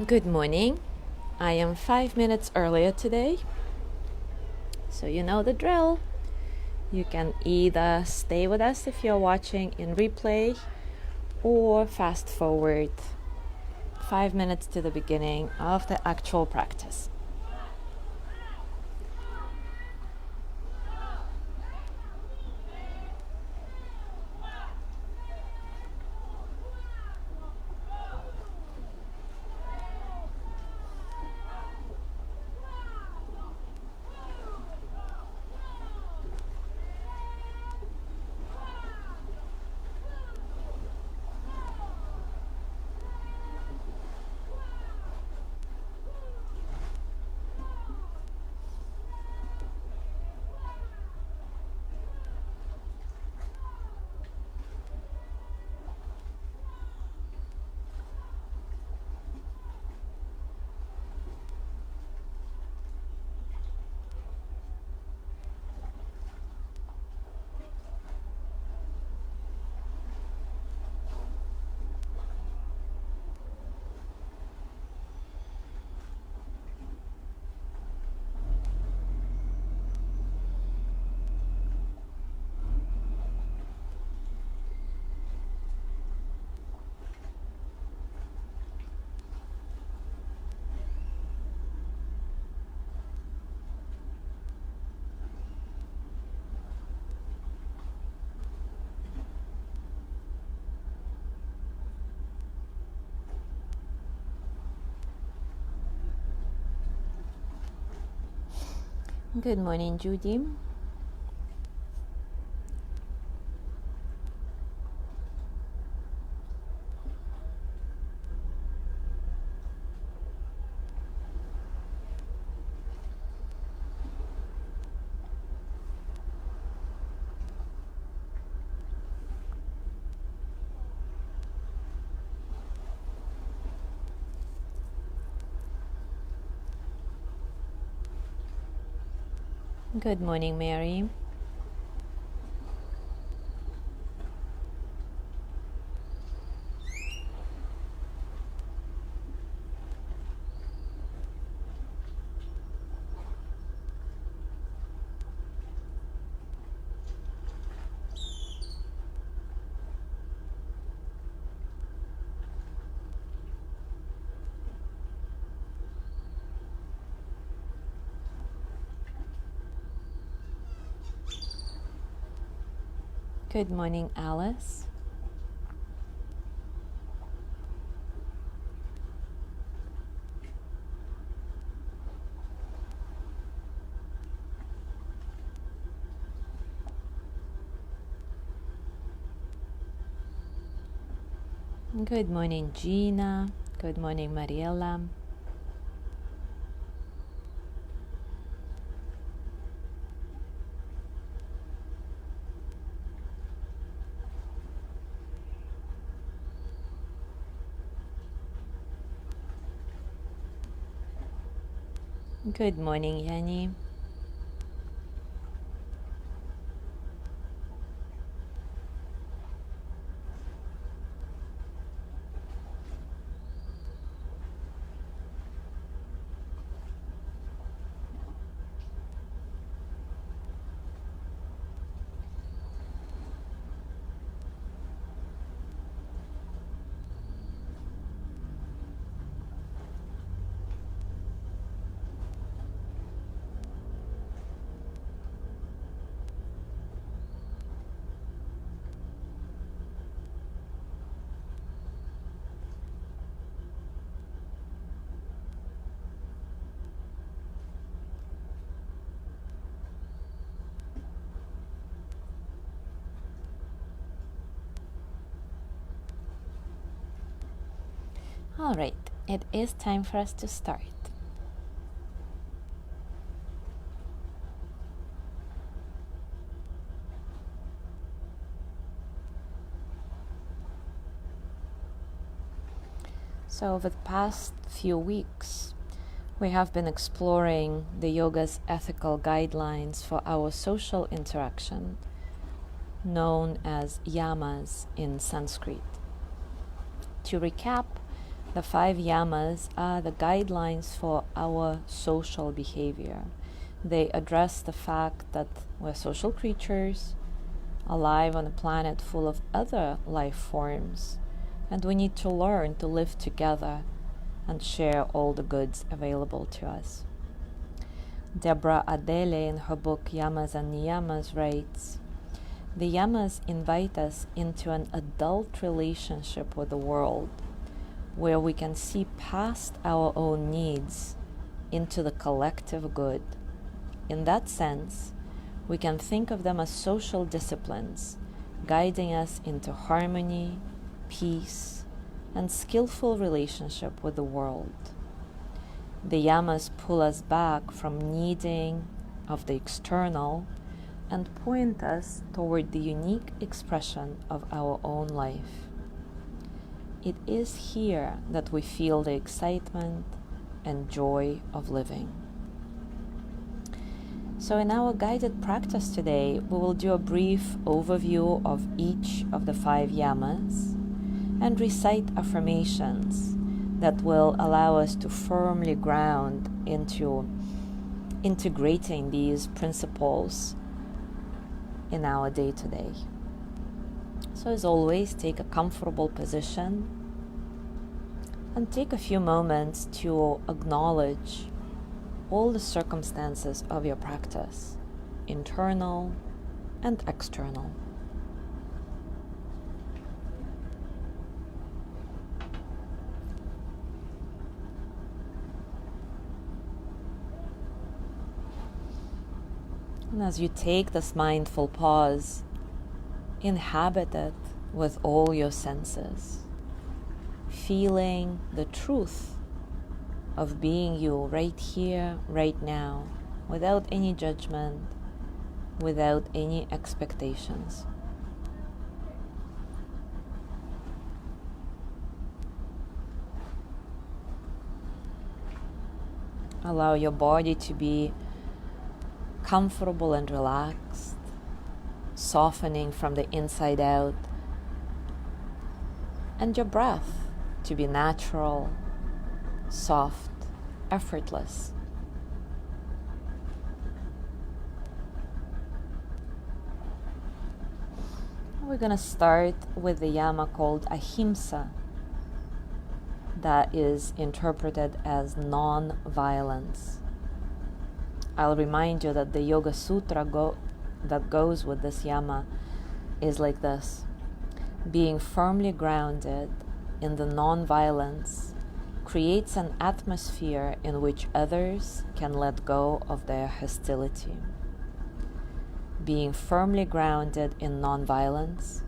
Good morning. I am 5 minutes earlier today, so you know the drill. You can either stay with us if you're watching in replay or fast forward 5 minutes to the beginning of the actual practice. Good morning, Judy. Good morning, Mary. Good morning, Alice. Good morning, Gina. Good morning, Mariela. Good morning, Yanni. All right, it is time for us to start. So over the past few weeks, we have been exploring the yoga's ethical guidelines for our social interaction, known as Yamas in Sanskrit. To recap, The 5 yamas are the guidelines for our social behavior. They address the fact that we're social creatures, alive on a planet full of other life forms, and we need to learn to live together and share all the goods available to us. Deborah Adele, in her book Yamas Niyamas, writes, "The yamas invite us into an adult relationship with the world, where we can see past our own needs into the collective good. In that sense, we can think of them as social disciplines, guiding us into harmony, peace, and skillful relationship with the world. The yamas pull us back from needing of the external and point us toward the unique expression of our own life. It is here that we feel the excitement and joy of living." So in our guided practice today, we will do a brief overview of each of the 5 yamas and recite affirmations that will allow us to firmly ground into integrating these principles in our day-to-day. So as always, take a comfortable position and take a few moments to acknowledge all the circumstances of your practice, internal and external. And as you take this mindful pause, inhabit it with all your senses, feeling the truth of being you right here, right now, without any judgment, without any expectations. Allow your body to be comfortable and relaxed, softening from the inside out, and your breath to be natural, soft, effortless. We're going to start with the yama called ahimsa, that is interpreted as non-violence. I'll remind you that the Yoga Sutra that goes with this yama is like this: being firmly grounded in the non-violence creates an atmosphere in which others can let go of their hostility. Being firmly grounded in non-violence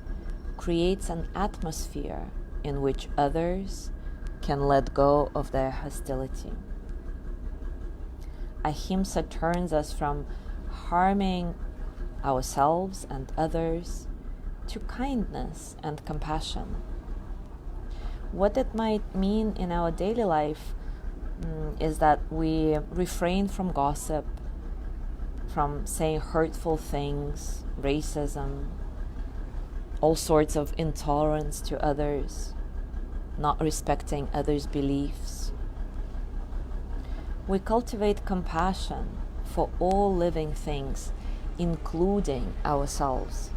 creates an atmosphere in which others can let go of their hostility. Ahimsa turns us from harming ourselves and others to kindness and compassion. What it might mean in our daily life is that we refrain from gossip, from saying hurtful things, racism, all sorts of intolerance to others, not respecting others' beliefs. We cultivate compassion for all living things, including ourselves.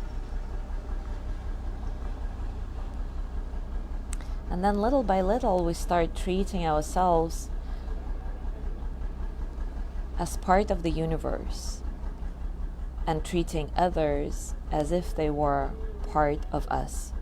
And then little by little, we start treating ourselves as part of the universe and treating others as if they were part of us.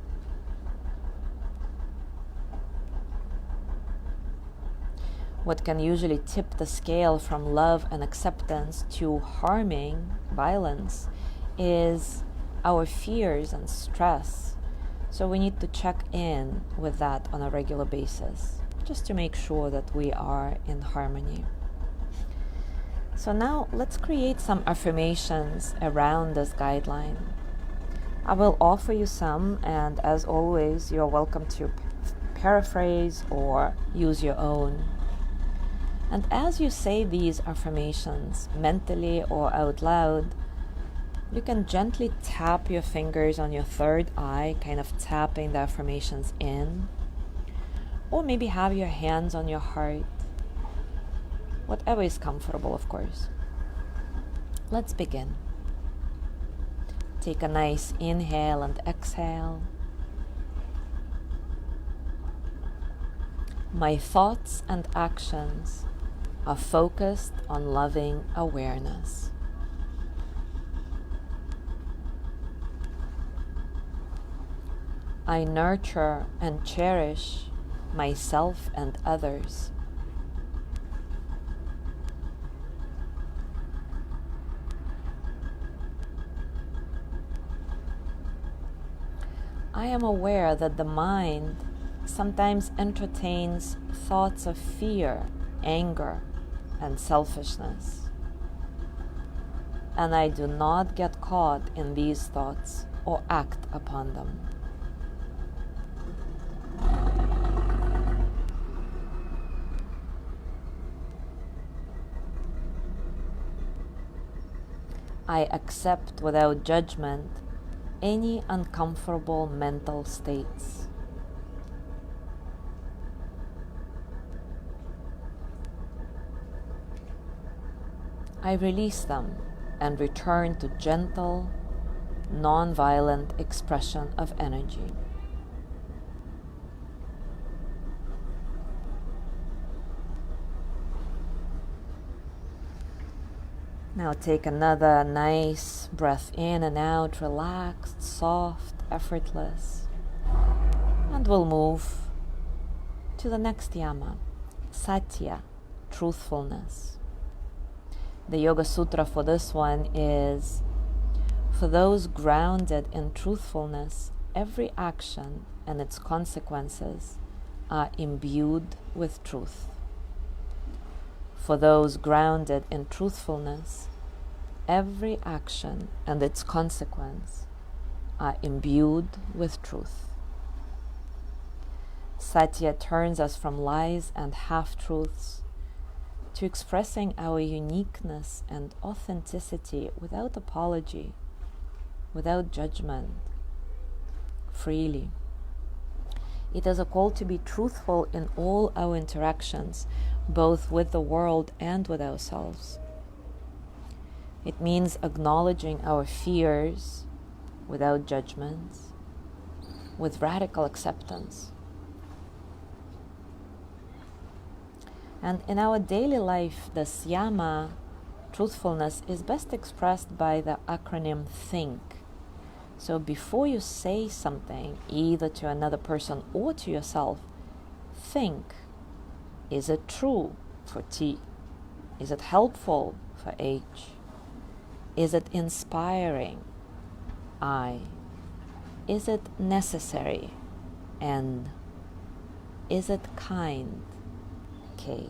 What can usually tip the scale from love and acceptance to harming, violence, is our fears and stress. So we need to check in with that on a regular basis, just to make sure that we are in harmony. So now let's create some affirmations around this guideline. I will offer you some, and as always, you're welcome to paraphrase or use your own. And as you say these affirmations, mentally or out loud, you can gently tap your fingers on your third eye, kind of tapping the affirmations in, Or maybe have your hands on your heart. Whatever is comfortable, of course. Let's begin. Take a nice inhale and exhale. My thoughts and actions are focused on loving awareness. I nurture and cherish myself and others. I am aware that the mind sometimes entertains thoughts of fear, anger, and selfishness. And I do not get caught in these thoughts or act upon them. I accept without judgment any uncomfortable mental states. I release them and return to gentle, non-violent expression of energy. Now take another nice breath in and out, relaxed, soft, effortless. And we'll move to the next yama, satya, truthfulness. The Yoga Sutra for this one is, for those grounded in truthfulness, every action and its consequences are imbued with truth. For those grounded in truthfulness, every action and its consequence are imbued with truth. Satya turns us from lies and half-truths to expressing our uniqueness and authenticity without apology, without judgment, freely. It is a call to be truthful in all our interactions, both with the world and with ourselves. It means acknowledging our fears without judgments, with radical acceptance. And in our daily life, this yama, truthfulness, is best expressed by the acronym THINK. So before you say something, either to another person or to yourself, think. Is it true for T? Is it helpful for H? Is it inspiring? I. Is it necessary? N. Is it kind? K.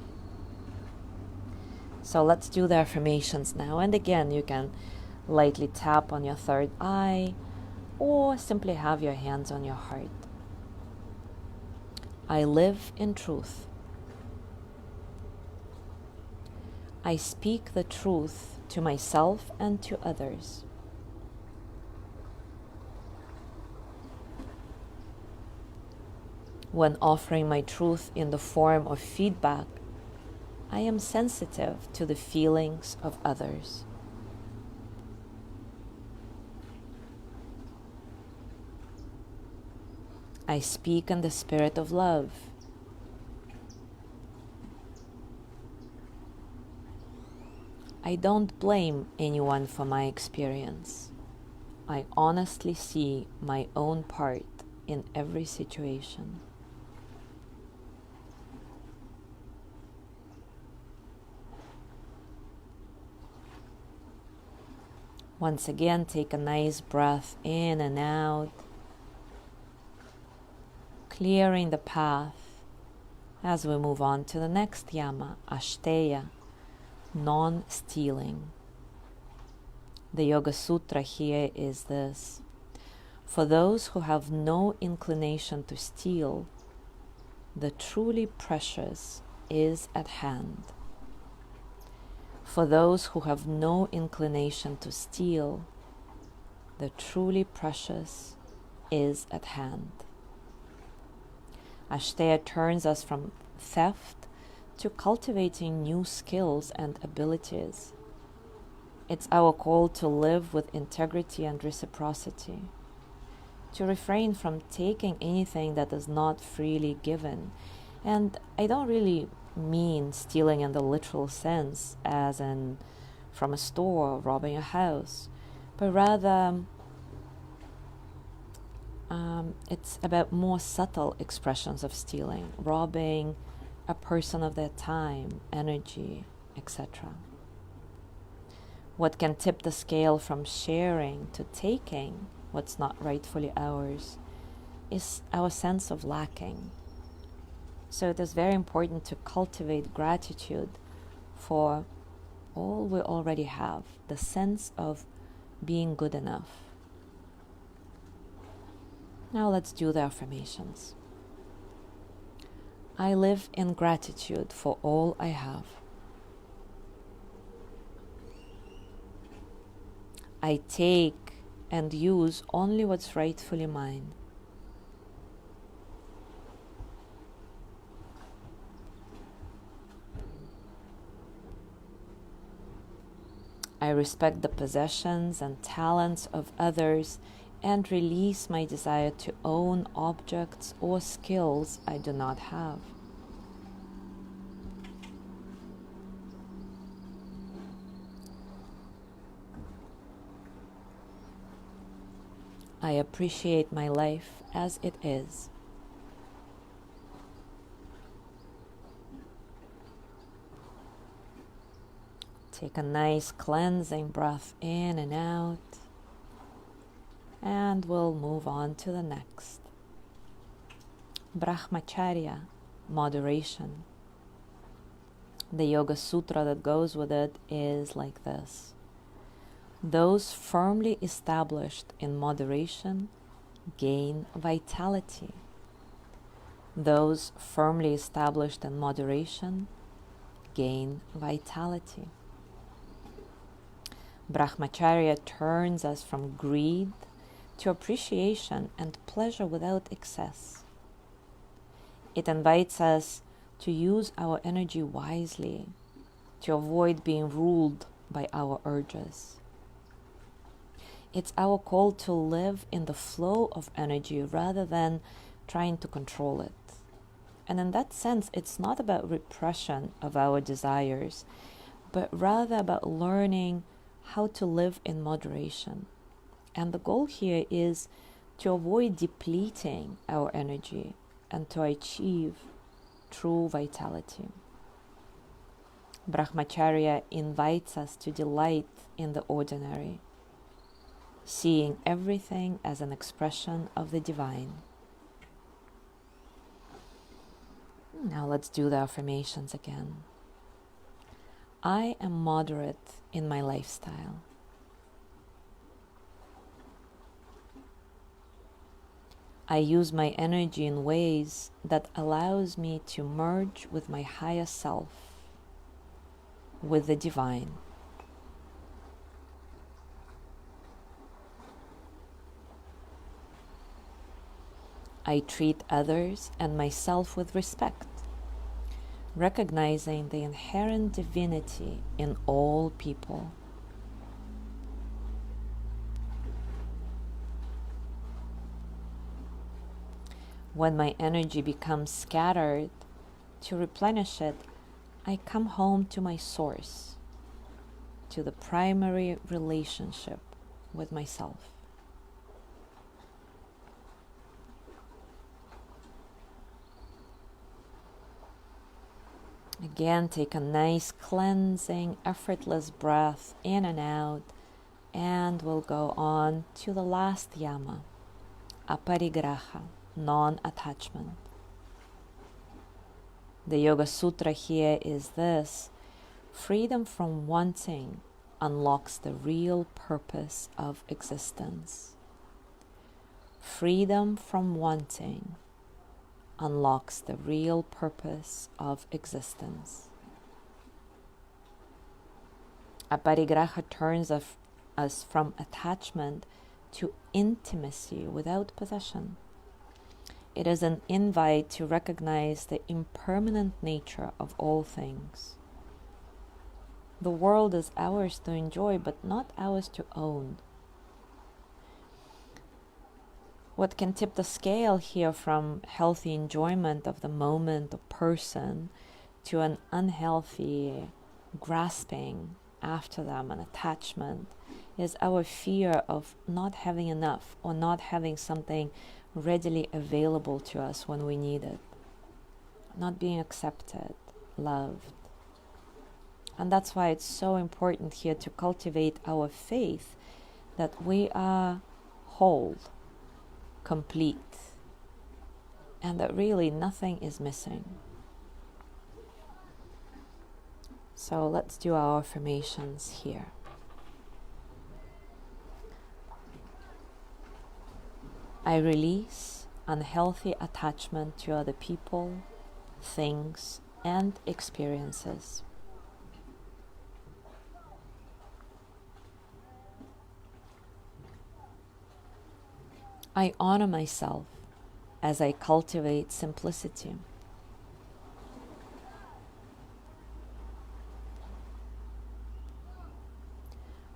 So let's do the affirmations now. And again, you can lightly tap on your third eye or simply have your hands on your heart. I live in truth. I speak the truth to myself and to others. When offering my truth in the form of feedback, I am sensitive to the feelings of others. I speak in the spirit of love. I don't blame anyone for my experience. I honestly see my own part in every situation. Once again, take a nice breath in and out, clearing the path as we move on to the next yama, Ashteya, non-stealing. The Yoga Sutra here is this: for those who have no inclination to steal, the truly precious is at hand. For those who have no inclination to steal, the truly precious is at hand. Ashteya turns us from theft to cultivating new skills and abilities. It's our call to live with integrity and reciprocity, to refrain from taking anything that is not freely given. And I don't really mean stealing in the literal sense, as in from a store or robbing a house, but rather it's about more subtle expressions of stealing, robbing a person of their time, energy, etc. What can tip the scale from sharing to taking what's not rightfully ours is our sense of lacking. So it is very important to cultivate gratitude for all we already have, the sense of being good enough. Now let's do the affirmations. I live in gratitude for all I have. I take and use only what's rightfully mine. I respect the possessions and talents of others and release my desire to own objects or skills I do not have. I appreciate my life as it is. Take a nice cleansing breath in and out, and we'll move on to the next. Brahmacharya, moderation. The Yoga Sutra that goes with it is like this. Those firmly established in moderation gain vitality. Those firmly established in moderation gain vitality. Brahmacharya turns us from greed to appreciation and pleasure without excess. It invites us to use our energy wisely, to avoid being ruled by our urges. It's our call to live in the flow of energy rather than trying to control it. And in that sense, it's not about repression of our desires, but rather about learning how to live in moderation. And the goal here is to avoid depleting our energy and to achieve true vitality. Brahmacharya invites us to delight in the ordinary, seeing everything as an expression of the divine. Now let's do the affirmations again. I am moderate in my lifestyle. I use my energy in ways that allows me to merge with my higher self, with the divine. I treat others and myself with respect, recognizing the inherent divinity in all people. When my energy becomes scattered, to replenish it, I come home to my source, to the primary relationship with myself. Again, take a nice cleansing, effortless breath in and out, and we'll go on to the last yama, aparigraha, non-attachment. The Yoga Sutra here is this: freedom from wanting unlocks the real purpose of existence. Freedom from wanting unlocks the real purpose of existence. Aparigraha turns us from attachment to intimacy without possession. it is an invite to recognize the impermanent nature of all things. The world is ours to enjoy, but not ours to own. What can tip the scale here from healthy enjoyment of the moment or person to an unhealthy grasping after them, an attachment, is our fear of not having enough or not having something readily available to us when we need it, not being accepted, loved. And that's why it's so important here to cultivate our faith that we are whole, complete, and that really nothing is missing. So let's do our affirmations here. I release unhealthy attachment to other people, things, and experiences. I honor myself as I cultivate simplicity.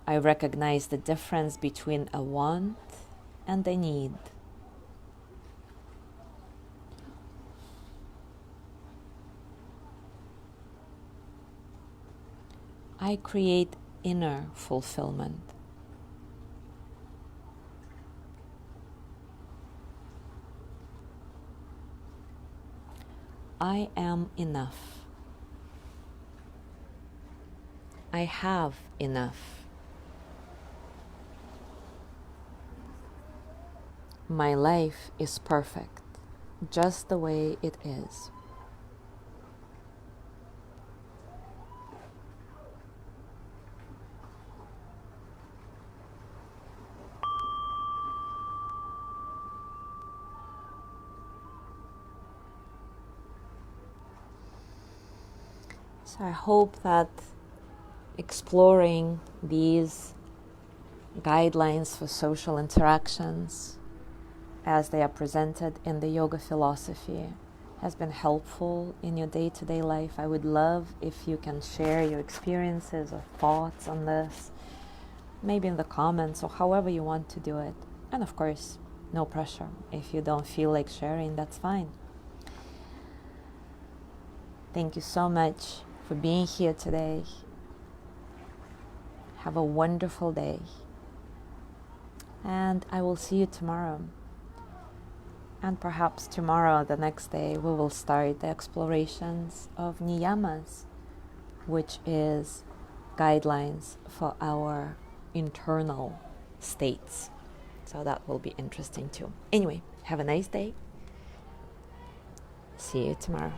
I recognize the difference between a want and a need. I create inner fulfillment. I am enough. I have enough. My life is perfect, just the way it is. So I hope that exploring these guidelines for social interactions as they are presented in the yoga philosophy has been helpful in your day-to-day life. I would love if you can share your experiences or thoughts on this, maybe in the comments or however you want to do it. And of course, no pressure. If you don't feel like sharing, that's fine. Thank you so much for being here today. Have a wonderful day. And I will see you tomorrow. And perhaps tomorrow, the next day, we will start the explorations of Niyamas, which is guidelines for our internal states. So that will be interesting too. Anyway, have a nice day. See you tomorrow.